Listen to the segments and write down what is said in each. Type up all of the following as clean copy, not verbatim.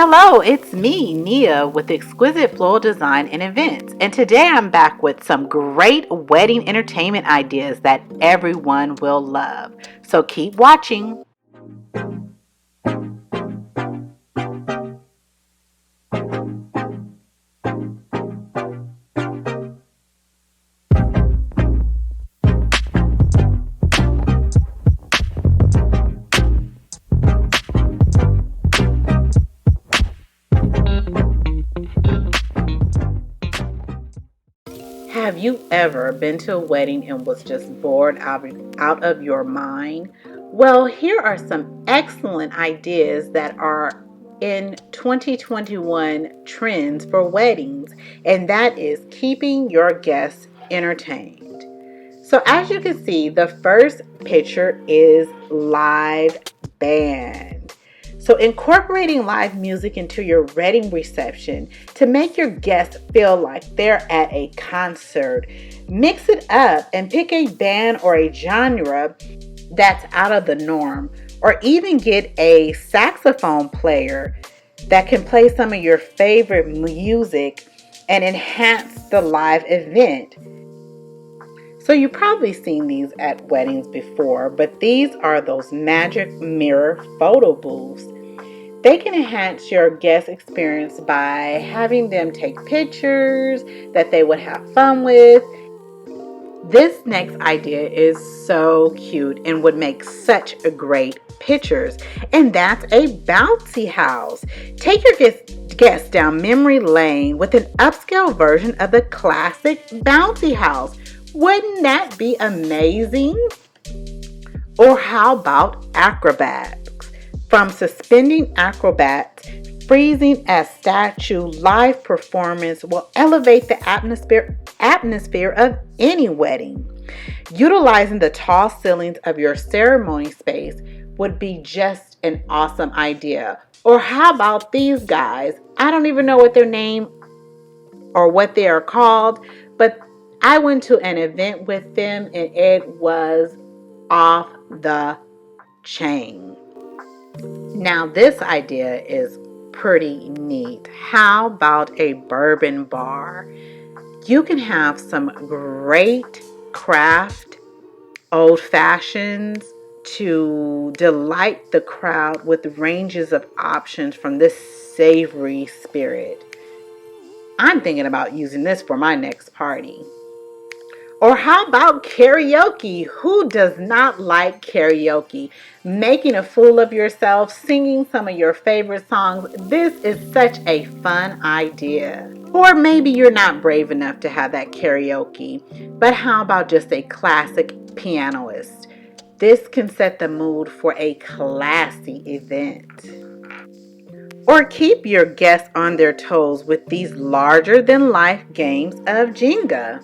Hello, it's me, Nia, with Exquisite Floral Design and Events. And today I'm back with some great wedding entertainment ideas that everyone will love. So keep watching. Have you ever been to a wedding and was just bored out of your mind? Well, here are some excellent ideas that are in 2021 trends for weddings, and that is keeping your guests entertained. So, as you can see, the first picture is live band. So, incorporating live music into your wedding reception to make your guests feel like they're at a concert. Mix it up and pick a band or a genre that's out of the norm, or even get a saxophone player that can play some of your favorite music and enhance the live event. So you've probably seen these at weddings before, but these are those magic mirror photo booths. They can enhance your guest experience by having them take pictures that they would have fun with. This next idea is so cute and would make such a great pictures, and that's a bouncy house. Take your guests down memory lane with an upscale version of the classic bouncy house. Wouldn't that be amazing? Or how about acrobats? From suspending acrobats, freezing as statue, live performance will elevate the atmosphere of any wedding. Utilizing the tall ceilings of your ceremony space would be just an awesome idea. Or how about these guys? I don't even know what their name or what they are called, but I went to an event with them and it was off the chain. Now, this idea is pretty neat. How about a bourbon bar? You can have some great craft old fashions to delight the crowd with ranges of options from this savory spirit. I'm thinking about using this for my next party. Or how about karaoke? Who does not like karaoke? Making a fool of yourself, singing some of your favorite songs. This is such a fun idea. Or maybe you're not brave enough to have that karaoke, but how about just a classic pianist? This can set the mood for a classy event. Or keep your guests on their toes with these larger than life games of Jenga.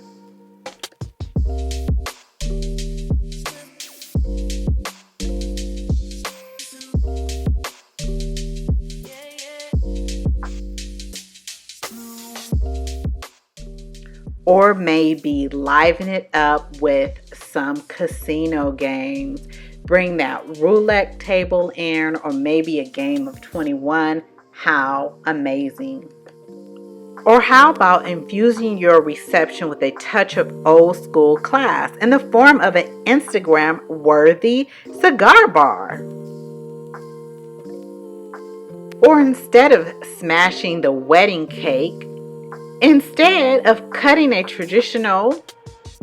Or maybe liven it up with some casino games. Bring that roulette table in, or maybe a game of 21. How amazing. Or how about infusing your reception with a touch of old school class in the form of an Instagram worthy cigar bar? Or instead of smashing the wedding cake, instead of cutting a traditional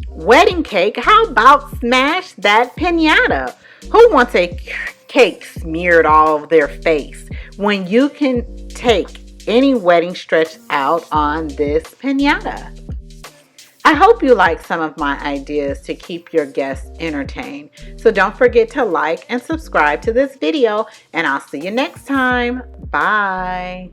wedding cake, how about smash that piñata? Who wants a cake smeared all over their face when you can take any wedding stretched out on this piñata? I hope you like some of my ideas to keep your guests entertained. So don't forget to like and subscribe to this video, and I'll see you next time. Bye.